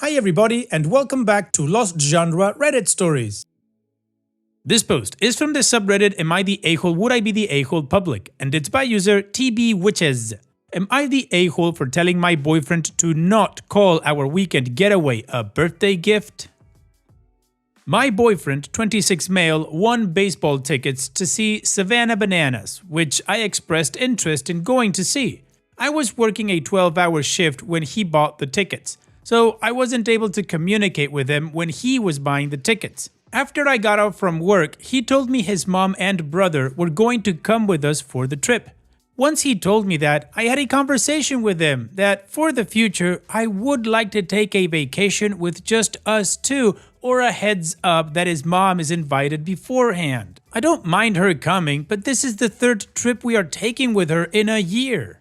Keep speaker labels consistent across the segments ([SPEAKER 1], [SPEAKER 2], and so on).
[SPEAKER 1] Hi everybody and welcome back to Lost Genre Reddit Stories. This post is from the subreddit Am I the A-hole? Would I be the A-hole public? And it's by user TBWitches. Am I the a-hole for telling my boyfriend to not call our weekend getaway a birthday gift? My boyfriend, 26 male, won baseball tickets to see Savannah Bananas, which I expressed interest in going to see. I was working a 12-hour shift when he bought the tickets, so I wasn't able to communicate with him when he was buying the tickets. After I got off from work, he told me his mom and brother were going to come with us for the trip. Once he told me that, I had a conversation with him that for the future, I would like to take a vacation with just us two, or a heads up that his mom is invited beforehand. I don't mind her coming, but this is the third trip we are taking with her in a year.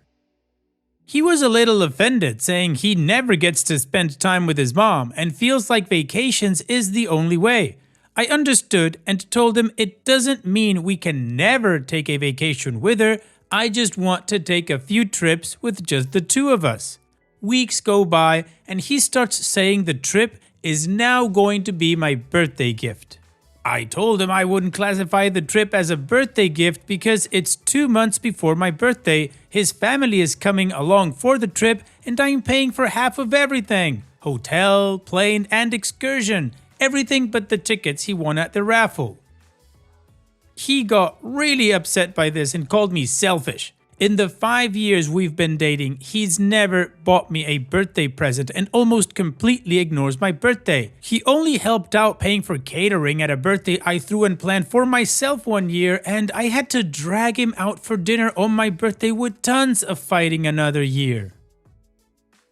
[SPEAKER 1] He was a little offended, saying he never gets to spend time with his mom and feels like vacations is the only way. I understood and told him it doesn't mean we can never take a vacation with her, I just want to take a few trips with just the two of us. Weeks go by and he starts saying the trip is now going to be my birthday gift. I told him I wouldn't classify the trip as a birthday gift because it's 2 months before my birthday, his family is coming along for the trip, and I'm paying for half of everything. Hotel, plane, and excursion. Everything but the tickets he won at the raffle. He got really upset by this and called me selfish. In the 5 years we've been dating, he's never bought me a birthday present and almost completely ignores my birthday. He only helped out paying for catering at a birthday I threw and planned for myself one year, and I had to drag him out for dinner on my birthday with tons of fighting another year.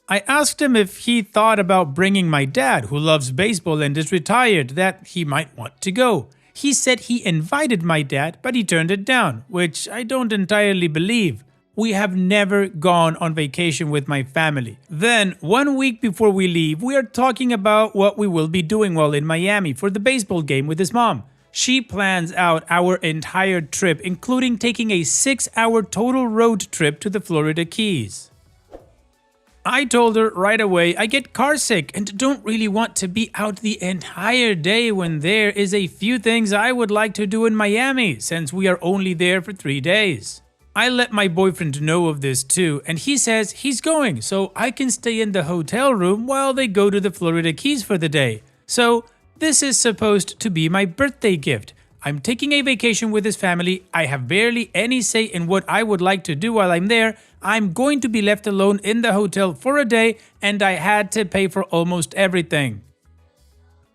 [SPEAKER 1] I asked him if he thought about bringing my dad, who loves baseball and is retired, that he might want to go. He said he invited my dad, but he turned it down, which I don't entirely believe. We have never gone on vacation with my family. Then, 1 week before we leave, we are talking about what we will be doing while in Miami for the baseball game with his mom. She plans out our entire trip, including taking a 6-hour total road trip to the Florida Keys. I told her right away I get carsick and don't really want to be out the entire day when there is a few things I would like to do in Miami since we are only there for 3 days. I let my boyfriend know of this too, and he says he's going so I can stay in the hotel room while they go to the Florida Keys for the day. So this is supposed to be my birthday gift. I'm taking a vacation with his family, I have barely any say in what I would like to do while I'm there, I'm going to be left alone in the hotel for a day, and I had to pay for almost everything.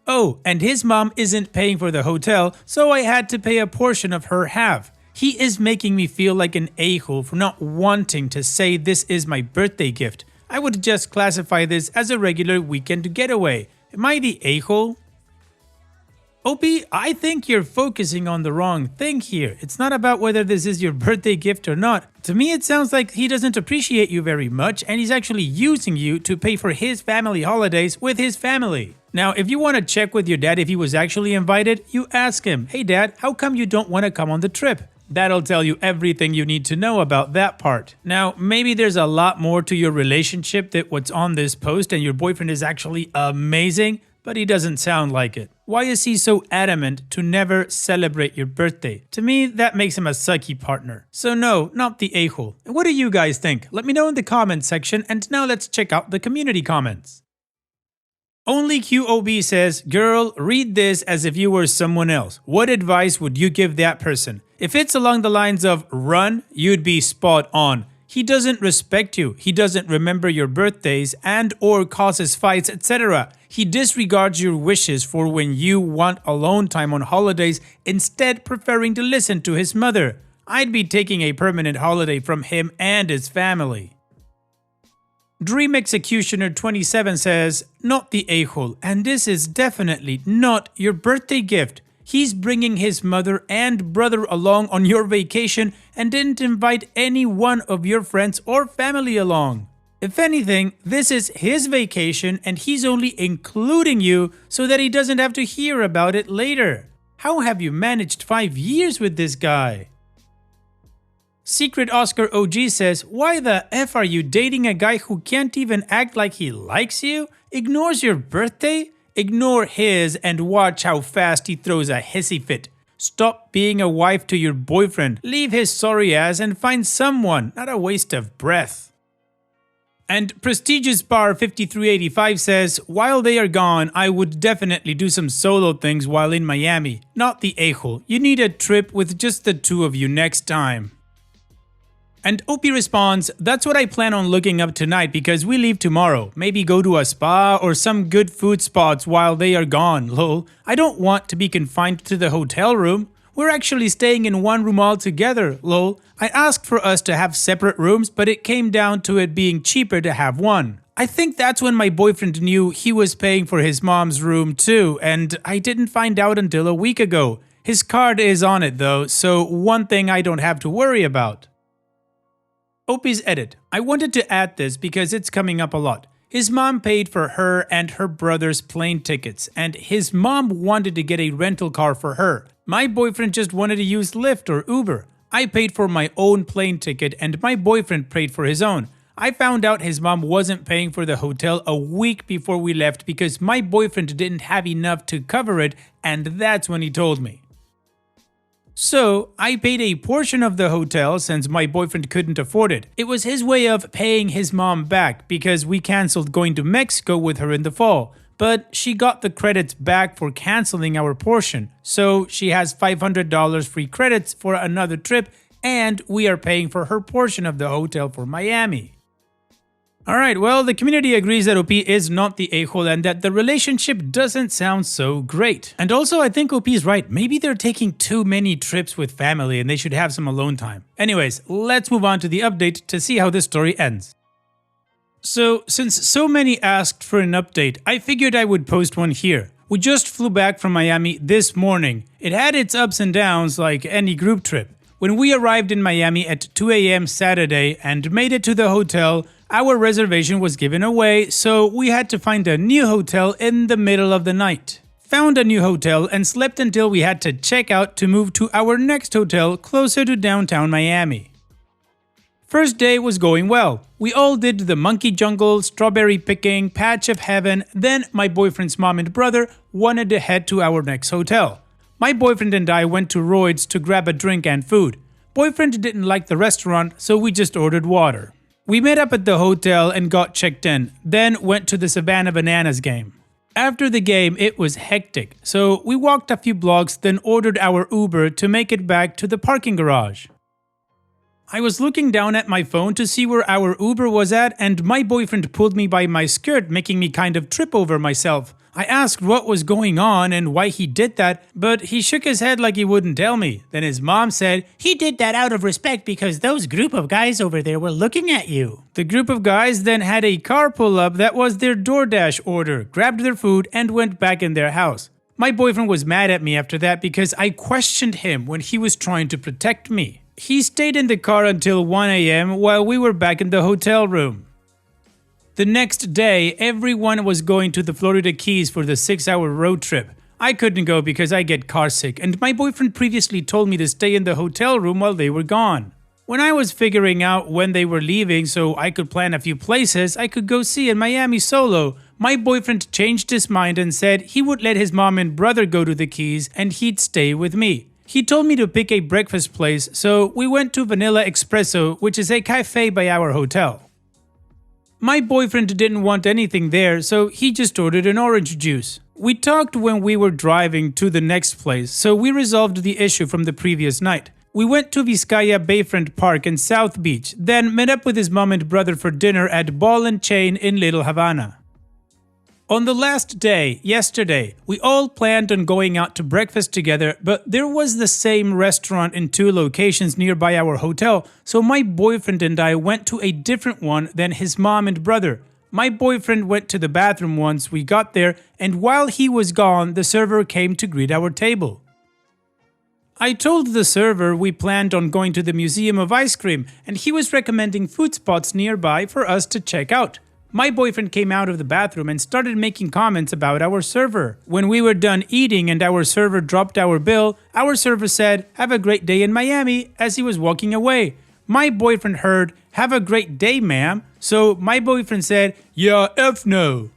[SPEAKER 1] Oh, and his mom isn't paying for the hotel, so I had to pay a portion of her half. He is making me feel like an a-hole for not wanting to say this is my birthday gift. I would just classify this as a regular weekend getaway. Am I the a-hole? Opie, I think you're focusing on the wrong thing here. It's not about whether this is your birthday gift or not. To me, it sounds like he doesn't appreciate you very much and he's actually using you to pay for his family holidays with his family. Now, if you want to check with your dad if he was actually invited, you ask him, "Hey dad, how come you don't want to come on the trip?" That'll tell you everything you need to know about that part. Now, maybe there's a lot more to your relationship than what's on this post and your boyfriend is actually amazing, but he doesn't sound like it. Why is he so adamant to never celebrate your birthday? To me, that makes him a sucky partner. So no, not the a-hole. What do you guys think? Let me know in the comments section, and now let's check out the community comments. Only QOB says, "Girl, read this as if you were someone else. What advice would you give that person? If it's along the lines of run, you'd be spot on. He doesn't respect you, he doesn't remember your birthdays and or causes fights, etc. He disregards your wishes for when you want alone time on holidays, instead preferring to listen to his mother. I'd be taking a permanent holiday from him and his family." Dream Executioner 27 says, "Not the a-hole, and this is definitely not your birthday gift. He's bringing his mother and brother along on your vacation and didn't invite any one of your friends or family along. If anything, this is his vacation and he's only including you so that he doesn't have to hear about it later. How have you managed 5 years with this guy?" Secret Oscar OG says, why the F are you dating a guy who can't even act like he likes you? Ignores your birthday? Ignore his and watch how fast he throws a hissy fit. Stop being a wife to your boyfriend, leave his sorry ass and find someone, not a waste of breath. And Prestigious Bar 5385 says, while they are gone, I would definitely do some solo things while in Miami. Not the a-hole. You need a trip with just the two of you next time. And Opie responds, that's what I plan on looking up tonight because we leave tomorrow. Maybe go to a spa or some good food spots while they are gone, lol. I don't want to be confined to the hotel room. We're actually staying in one room all together, lol. I asked for us to have separate rooms, but it came down to it being cheaper to have one. I think that's when my boyfriend knew he was paying for his mom's room too, and I didn't find out until a week ago. His card is on it though, so one thing I don't have to worry about. Opie's edit. I wanted to add this because it's coming up a lot. His mom paid for her and her brother's plane tickets, and his mom wanted to get a rental car for her. My boyfriend just wanted to use Lyft or Uber. I paid for my own plane ticket and my boyfriend paid for his own. I found out his mom wasn't paying for the hotel a week before we left because my boyfriend didn't have enough to cover it, and that's when he told me. So, I paid a portion of the hotel since my boyfriend couldn't afford it. It was his way of paying his mom back because we cancelled going to Mexico with her in the fall. But she got the credits back for canceling our portion. So, she has $500 free credits for another trip and we are paying for her portion of the hotel for Miami. Alright, well, the community agrees that OP is not the a-hole and that the relationship doesn't sound so great. And also, I think OP is right. Maybe they're taking too many trips with family and they should have some alone time. Anyways, let's move on to the update to see how this story ends. So, since so many asked for an update, I figured I would post one here. We just flew back from Miami this morning. It had its ups and downs like any group trip. When we arrived in Miami at 2 a.m. Saturday and made it to the hotel, our reservation was given away, so we had to find a new hotel in the middle of the night. Found a new hotel and slept until we had to check out to move to our next hotel closer to downtown Miami. First day was going well. We all did the monkey jungle, strawberry picking, patch of heaven, then my boyfriend's mom and brother wanted to head to our next hotel. My boyfriend and I went to Royd's to grab a drink and food. Boyfriend didn't like the restaurant, so we just ordered water. We met up at the hotel and got checked in, then went to the Savannah Bananas game. After the game, it was hectic, so we walked a few blocks then ordered our Uber to make it back to the parking garage. I was looking down at my phone to see where our Uber was at and my boyfriend pulled me by my skirt, making me kind of trip over myself. I asked what was going on and why he did that, but he shook his head like he wouldn't tell me. Then his mom said, he did that out of respect because those group of guys over there were looking at you. The group of guys then had a car pull up that was their DoorDash order, grabbed their food, and went back in their house. My boyfriend was mad at me after that because I questioned him when he was trying to protect me. He stayed in the car until 1 a.m. while we were back in the hotel room. The next day, everyone was going to the Florida Keys for the 6-hour road trip. I couldn't go because I get car sick, and my boyfriend previously told me to stay in the hotel room while they were gone. When I was figuring out when they were leaving so I could plan a few places I could go see in Miami solo, my boyfriend changed his mind and said he would let his mom and brother go to the Keys and he'd stay with me. He told me to pick a breakfast place, so we went to Vanilla Espresso, which is a cafe by our hotel. My boyfriend didn't want anything there, so he just ordered an orange juice. We talked when we were driving to the next place, so we resolved the issue from the previous night. We went to Vizcaya Bayfront Park in South Beach, then met up with his mom and brother for dinner at Ball and Chain in Little Havana. On the last day, yesterday, we all planned on going out to breakfast together, but there was the same restaurant in 2 locations nearby our hotel, so my boyfriend and I went to a different one than his mom and brother. My boyfriend went to the bathroom once we got there, and while he was gone, the server came to greet our table. I told the server we planned on going to the Museum of Ice Cream, and he was recommending food spots nearby for us to check out. My boyfriend came out of the bathroom and started making comments about our server. When we were done eating and our server dropped our bill, our server said, "Have a great day in Miami," as he was walking away. My boyfriend heard, "Have a great day, ma'am." So my boyfriend said, "Yeah, F no."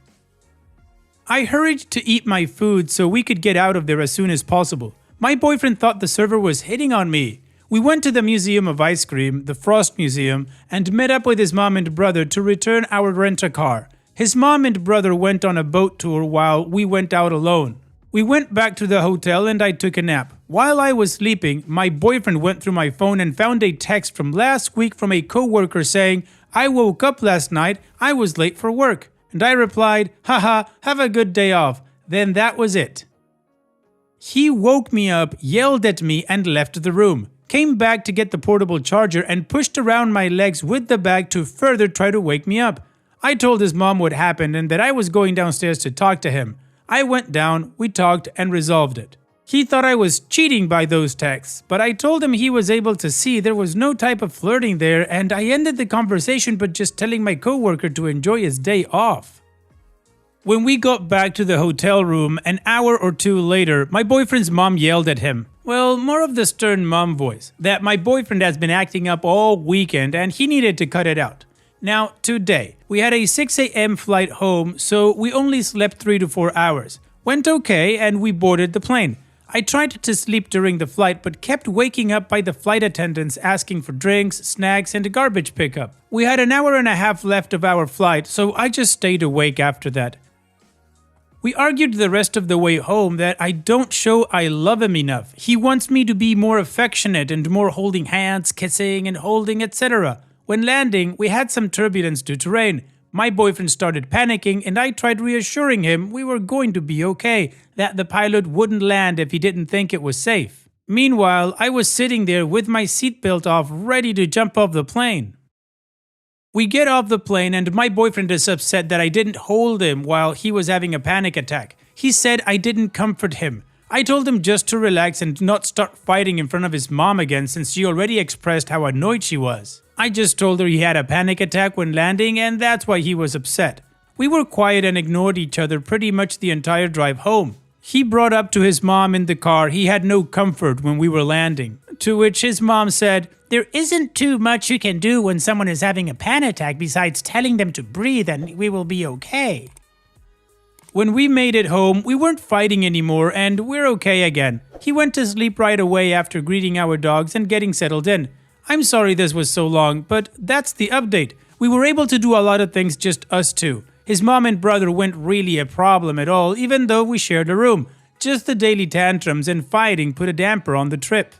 [SPEAKER 1] I hurried to eat my food so we could get out of there as soon as possible. My boyfriend thought the server was hitting on me. We went to the Museum of Ice Cream, the Frost Museum, and met up with his mom and brother to return our rent-a-car. His mom and brother went on a boat tour while we went out alone. We went back to the hotel and I took a nap. While I was sleeping, my boyfriend went through my phone and found a text from last week from a coworker saying, "I woke up last night, I was late for work." And I replied, "Haha, have a good day off." Then that was it. He woke me up, yelled at me, and left the room. Came back to get the portable charger and pushed around my legs with the bag to further try to wake me up. I told his mom what happened and that I was going downstairs to talk to him. I went down, we talked, and resolved it. He thought I was cheating by those texts, but I told him he was able to see there was no type of flirting there, and I ended the conversation by just telling my coworker to enjoy his day off. When we got back to the hotel room an hour or two later, my boyfriend's mom yelled at him. Well, more of the stern mom voice, that my boyfriend has been acting up all weekend and he needed to cut it out. Now, today, we had a 6 a.m. flight home, so we only slept 3 to 4 hours. Went okay, and we boarded the plane. I tried to sleep during the flight, but kept waking up by the flight attendants asking for drinks, snacks, and a garbage pickup. We had an hour and a half left of our flight, so I just stayed awake after that. We argued the rest of the way home that I don't show I love him enough. He wants me to be more affectionate and more holding hands, kissing and holding, etc. When landing, we had some turbulence due to rain. My boyfriend started panicking and I tried reassuring him we were going to be okay, that the pilot wouldn't land if he didn't think it was safe. Meanwhile, I was sitting there with my seatbelt off, ready to jump off the plane. We get off the plane and my boyfriend is upset that I didn't hold him while he was having a panic attack. He said I didn't comfort him. I told him just to relax and not start fighting in front of his mom again since she already expressed how annoyed she was. I just told her he had a panic attack when landing and that's why he was upset. We were quiet and ignored each other pretty much the entire drive home. He brought up to his mom in the car he had no comfort when we were landing, to which his mom said, "There isn't too much you can do when someone is having a panic attack besides telling them to breathe and we will be okay." When we made it home, we weren't fighting anymore and we're okay again. He went to sleep right away after greeting our dogs and getting settled in. I'm sorry this was so long, but that's the update. We were able to do a lot of things just us two. His mom and brother weren't really a problem at all, even though we shared a room. Just the daily tantrums and fighting put a damper on the trip.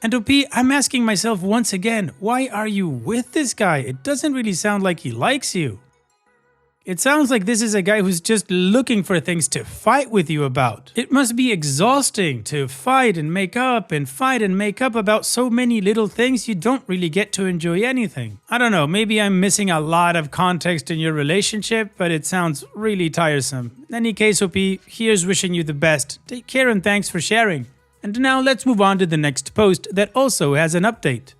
[SPEAKER 1] And OP, I'm asking myself once again, why are you with this guy? It doesn't really sound like he likes you. It sounds like this is a guy who's just looking for things to fight with you about. It must be exhausting to fight and make up and fight and make up about so many little things you don't really get to enjoy anything. I don't know, maybe I'm missing a lot of context in your relationship, but it sounds really tiresome. In any case, OP, here's wishing you the best. Take care and thanks for sharing. And now let's move on to the next post that also has an update.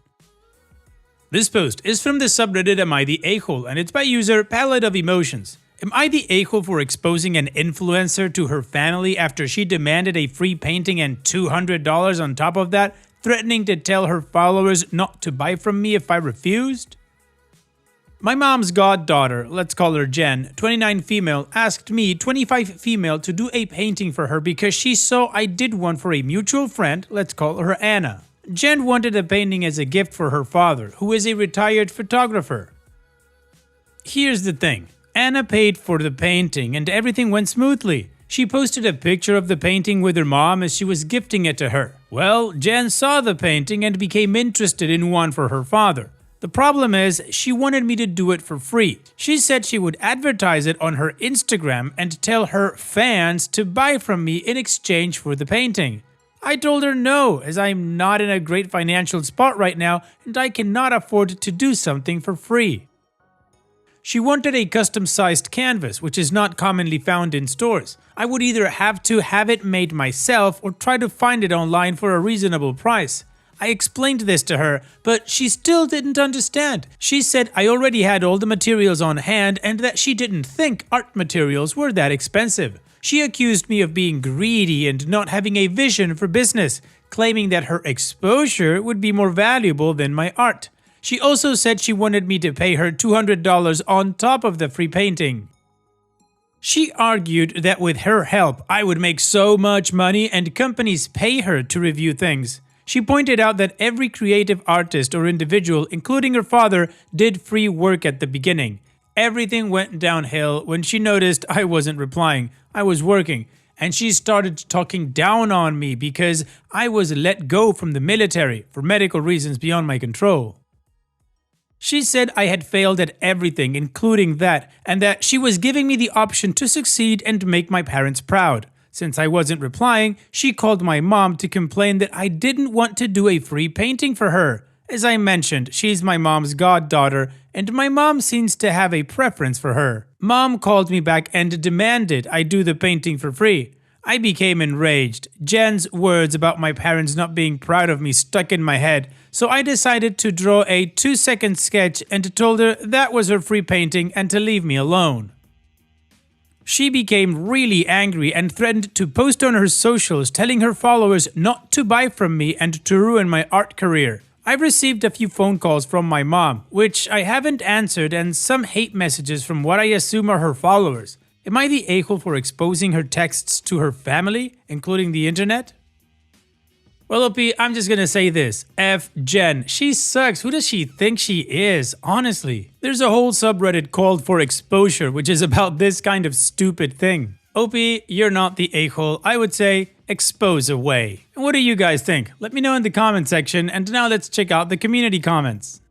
[SPEAKER 1] This post is from the subreddit Am I the A-hole and it's by user Palette of Emotions. Am I the a-hole for exposing an influencer to her family after she demanded a free painting and $200 on top of that, threatening to tell her followers not to buy from me if I refused? My mom's goddaughter, let's call her Jen, 29 female, asked me, 25 female, to do a painting for her because she saw I did one for a mutual friend, let's call her Anna. Jen wanted a painting as a gift for her father, who is a retired photographer. Here's the thing, Anna paid for the painting and everything went smoothly. She posted a picture of the painting with her mom as she was gifting it to her. Well, Jen saw the painting and became interested in one for her father. The problem is, she wanted me to do it for free. She said she would advertise it on her Instagram and tell her fans to buy from me in exchange for the painting. I told her no, as I'm not in a great financial spot right now and I cannot afford to do something for free. She wanted a custom-sized canvas, which is not commonly found in stores. I would either have to have it made myself or try to find it online for a reasonable price. I explained this to her, but she still didn't understand. She said I already had all the materials on hand and that she didn't think art materials were that expensive. She accused me of being greedy and not having a vision for business, claiming that her exposure would be more valuable than my art. She also said she wanted me to pay her $200 on top of the free painting. She argued that with her help, I would make so much money and companies pay her to review things. She pointed out that every creative artist or individual, including her father, did free work at the beginning. Everything went downhill when she noticed I wasn't replying. I was working, and she started talking down on me because I was let go from the military for medical reasons beyond my control. She said I had failed at everything, including that, and that she was giving me the option to succeed and make my parents proud. Since I wasn't replying, she called my mom to complain that I didn't want to do a free painting for her. As I mentioned, she's my mom's goddaughter, and my mom seems to have a preference for her. Mom called me back and demanded I do the painting for free. I became enraged. Jen's words about my parents not being proud of me stuck in my head, so I decided to draw a 2-second sketch and told her that was her free painting and to leave me alone. She became really angry and threatened to post on her socials telling her followers not to buy from me and to ruin my art career. I've received a few phone calls from my mom, which I haven't answered, and some hate messages from what I assume are her followers. Am I the a-hole for exposing her texts to her family, including the internet? Well, OP, I'm just gonna say this. F Jen. She sucks. Who does she think she is? Honestly. There's a whole subreddit called For Exposure, which is about this kind of stupid thing. OP, you're not the a-hole. I would say expose away. And what do you guys think? Let me know in the comment section, and now let's check out the community comments.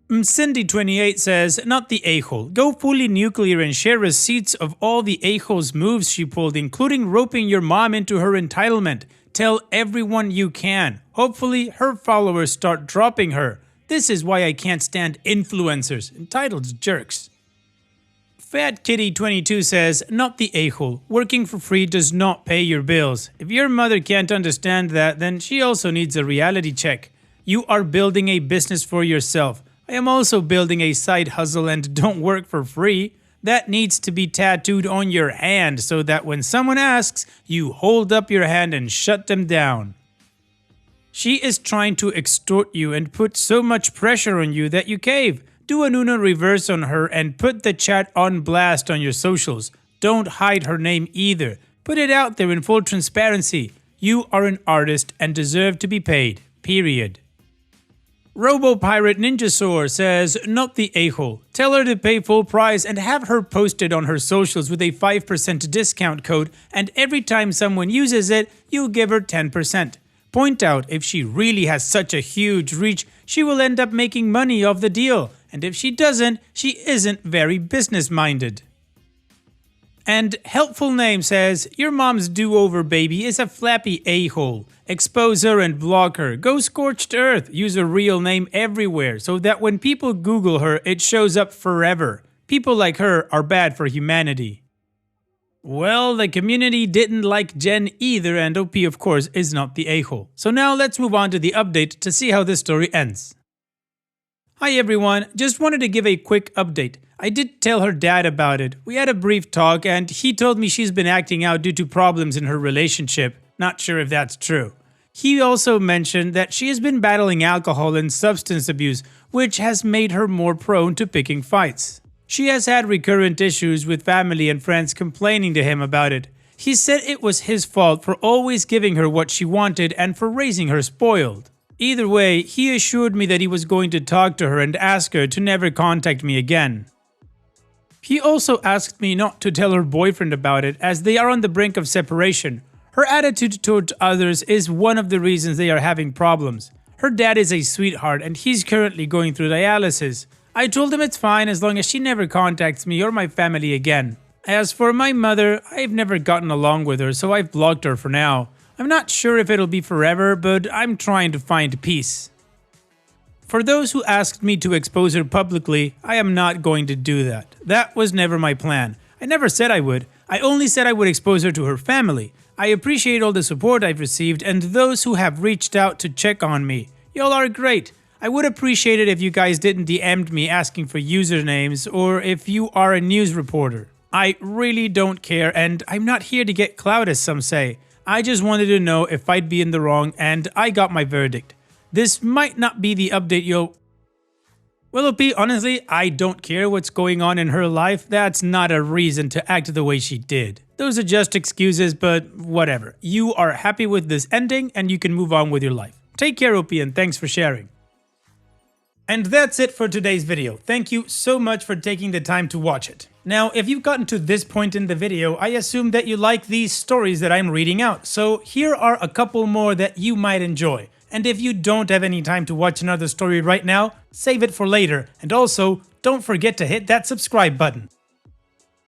[SPEAKER 1] Cindy28 says, not the a-hole. Go fully nuclear and share receipts of all the a-hole's moves she pulled, including roping your mom into her entitlement. Tell everyone you can. Hopefully, her followers start dropping her. This is why I can't stand influencers. Entitled jerks. Fat Kitty 22 says, not the a-hole. Working for free does not pay your bills. If your mother can't understand that, then she also needs a reality check. You are building a business for yourself. I am also building a side hustle and don't work for free. That needs to be tattooed on your hand so that when someone asks, you hold up your hand and shut them down. She is trying to extort you and put so much pressure on you that you cave. Do an Uno reverse on her and put the chat on blast on your socials. Don't hide her name either. Put it out there in full transparency. You are an artist and deserve to be paid. Period. RoboPirate Ninjasaur says, not the a-hole. Tell her to pay full price and have her posted on her socials with a 5% discount code, and every time someone uses it, you'll give her 10%. Point out if she really has such a huge reach, she will end up making money off the deal, and if she doesn't, she isn't very business-minded. And Helpful Name says, your mom's do-over baby is a flappy a-hole. Expose her and block her. Go scorched earth. Use a real name everywhere so that when people Google her, it shows up forever. People like her are bad for humanity. Well, the community didn't like Jen either, and OP of course is not the a-hole. So now let's move on to the update to see how this story ends. Hi everyone, just wanted to give a quick update. I did tell her dad about it. We had a brief talk and he told me she's been acting out due to problems in her relationship. Not sure if that's true. He also mentioned that she has been battling alcohol and substance abuse, which has made her more prone to picking fights. She has had recurrent issues with family and friends complaining to him about it. He said it was his fault for always giving her what she wanted and for raising her spoiled. Either way, he assured me that he was going to talk to her and ask her to never contact me again. He also asked me not to tell her boyfriend about it as they are on the brink of separation. Her attitude toward others is one of the reasons they are having problems. Her dad is a sweetheart and he's currently going through dialysis. I told him it's fine as long as she never contacts me or my family again. As for my mother, I've never gotten along with her, so I've blocked her for now. I'm not sure if it'll be forever, but I'm trying to find peace. For those who asked me to expose her publicly, I am not going to do that. That was never my plan. I never said I would. I only said I would expose her to her family. I appreciate all the support I've received and those who have reached out to check on me. Y'all are great. I would appreciate it if you guys didn't DM'd me asking for usernames or if you are a news reporter. I really don't care and I'm not here to get clout as some say. I just wanted to know if I'd be in the wrong, and I got my verdict. This might not be the update you'll... Well, OP, honestly, I don't care what's going on in her life. That's not a reason to act the way she did. Those are just excuses, but whatever. You are happy with this ending, and you can move on with your life. Take care, OP, and thanks for sharing. And that's it for today's video. Thank you so much for taking the time to watch it. Now, if you've gotten to this point in the video, I assume that you like these stories that I'm reading out, so here are a couple more that you might enjoy. And if you don't have any time to watch another story right now, save it for later, and also, don't forget to hit that subscribe button.